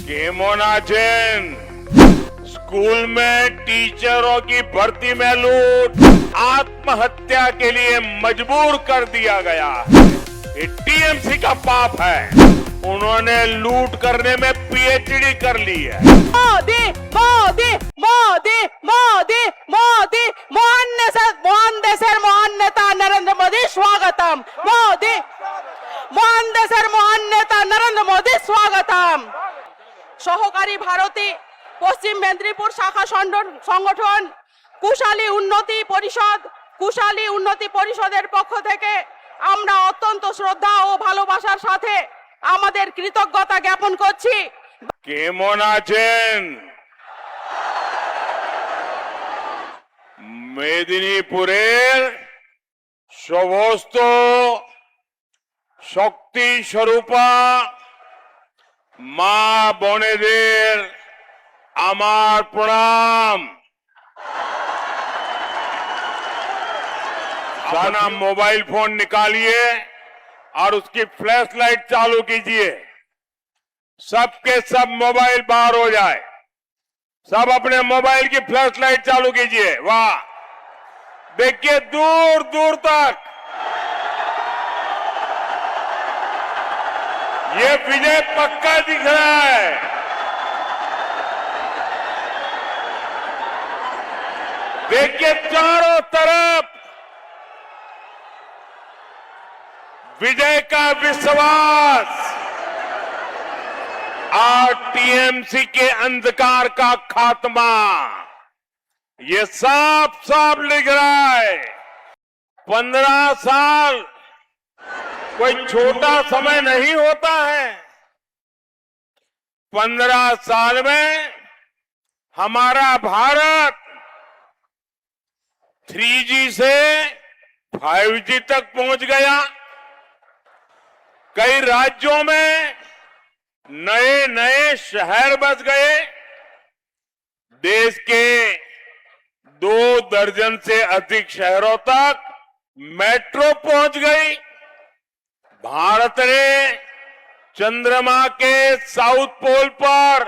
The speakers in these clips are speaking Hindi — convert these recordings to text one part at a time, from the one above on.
केमोनाजेन स्कूल में टीचरों की भर्ती में लूट आत्महत्या के लिए मजबूर कर दिया गया है। ये टीएमसी का पाप है। उन्होंने लूट करने में पीएचडी कर ली है। मोदी मोदी मोदी मोदी मोदी मोहन देशर महान नेता नरेंद्र मोदी स्वागतम। मोदी मोहन देशर महान नेता नरेंद्र मोदी स्वागतम। সহকারী ভারতী পশ্চিম মেদিনীপুর শাখা সংগঠন কুশালী উন্নতি পরিষদের পক্ষ থেকে আমরা অত্যন্ত শ্রদ্ধা ও ভালোবাসার সাথে আমাদের কৃতজ্ঞতা জ্ঞাপন করছি। কেমন আছেন? মেদিনীপুরের সমস্ত শক্তি স্বরূপা মা বোনেদের আমার प्रणाम। साना मोबाइल फोन निकालिए और उसकी फ्लैश लाइट चालू कीजिए। सबके सब मोबाइल बाहर हो जाए। सब अपने मोबाइल की फ्लैश लाइट चालू कीजिए। वाह, देखिए दूर दूर तक ये विजय पक्का दिख रहा है। देखिए चारों तरफ विजय का विश्वास और टीएमसी के अंधकार का खात्मा, ये साफ साफ लिख रहा है। 15 साल कोई छोटा समय नहीं होता है। 15 साल में हमारा भारत 3G से 5G तक पहुंच गया। कई राज्यों में नए नए शहर बस गए। देश के 2 दर्जन से अधिक शहरों तक मेट्रो पहुंच गई। भारत ने चंद्रमा के साउथ पोल पर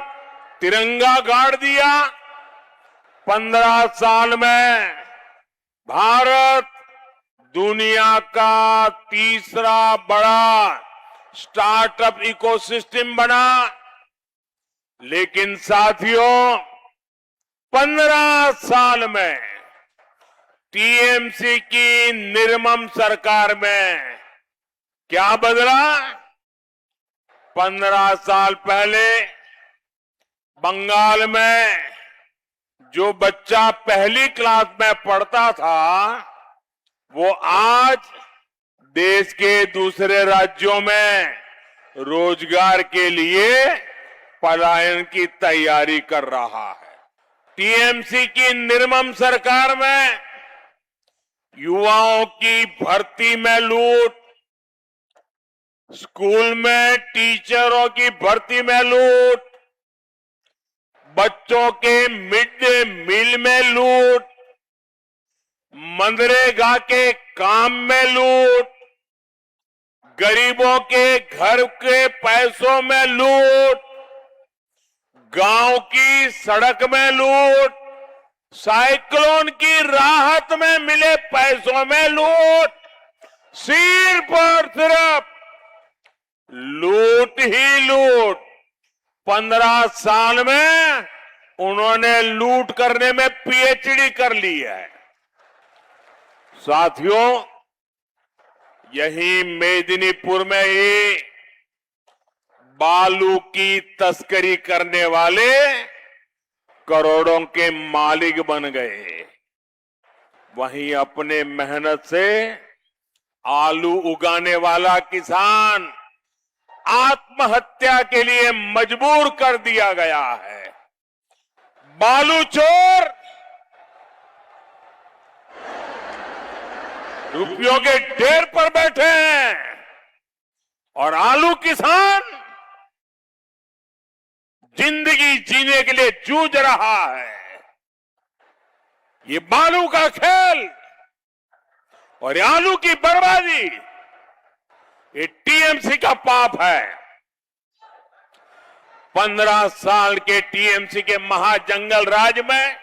तिरंगा गाड़ दिया। 15 साल में भारत दुनिया का तीसरा बड़ा स्टार्टअप इकोसिस्टम बना। लेकिन साथियों, 15 साल में टीएमसी की निर्मम सरकार में क्या बदला? 15 साल पहले बंगाल में जो बच्चा पहली क्लास में पढ़ता था, वो आज देश के दूसरे राज्यों में रोजगार के लिए पलायन की तैयारी कर रहा है। टीएमसी की निर्मम सरकार में युवाओं की भर्ती में लूट, स्कूल में टीचरों की भर्ती में लूट, बच्चों के मिड डे मील में लूट, मनरेगा के काम में लूट, गरीबों के घर के पैसों में लूट, गांव की सड़क में लूट, साइक्लोन की राहत में मिले पैसों में लूट, सिर्फ और सिर्फ लूट ही लूट। 15 साल में उन्होंने लूट करने में पीएचडी कर ली है। साथियों, यही मेदिनीपुर में ही बालू की तस्करी करने वाले करोड़ों के मालिक बन गए। वहीं अपने मेहनत से आलू उगाने वाला किसान आत्महत्या के लिए मजबूर कर दिया गया है। बालू चोर रुपयों के ढेर पर बैठे हैं और आलू किसान जिंदगी जीने के लिए जूझ रहा है। ये बालू का खेल और आलू की बर्बादी, ये टीएमसी का पाप है। 15 साल के टीएमसी के महाजंगल राज में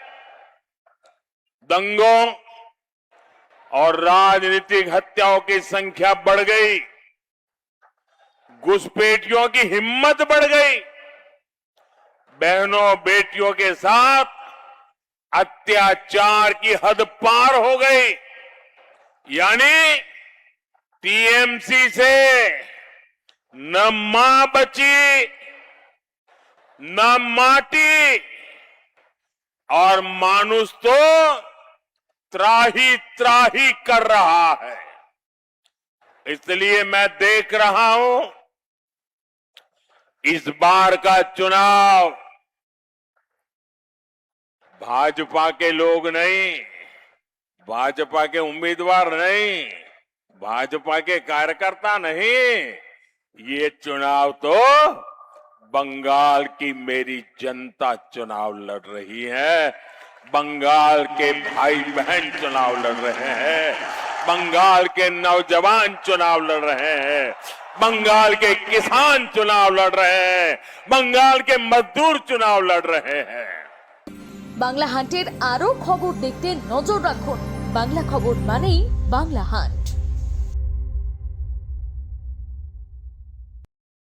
दंगों और राजनीतिक हत्याओं की संख्या बढ़ गई, घुसपैठियों की हिम्मत बढ़ गई, बहनों बेटियों के साथ अत्याचार की हद पार हो गई। यानी टीएमसी से न मां बची, न माटी, और मानुष तो त्राही त्राही कर रहा है। इसलिए मैं देख रहा हूं इस बार का चुनाव भाजपा के लोग नहीं, भाजपा के उम्मीदवार नहीं, भाजपा के कार्यकर्ता नहीं, ये चुनाव तो बंगाल की मेरी जनता चुनाव लड़ रही है। बंगाल के भाई बहन चुनाव लड़ रहे हैं, बंगाल के नौजवान चुनाव लड़ रहे हैं, बंगाल के किसान चुनाव लड़ रहे हैं, बंगाल के मजदूर चुनाव लड़ रहे हैं। বাংলা হান্টের আরো খবর দেখতে নজর রাখুন। বাংলা খবর মানেই বাংলা হান্ট।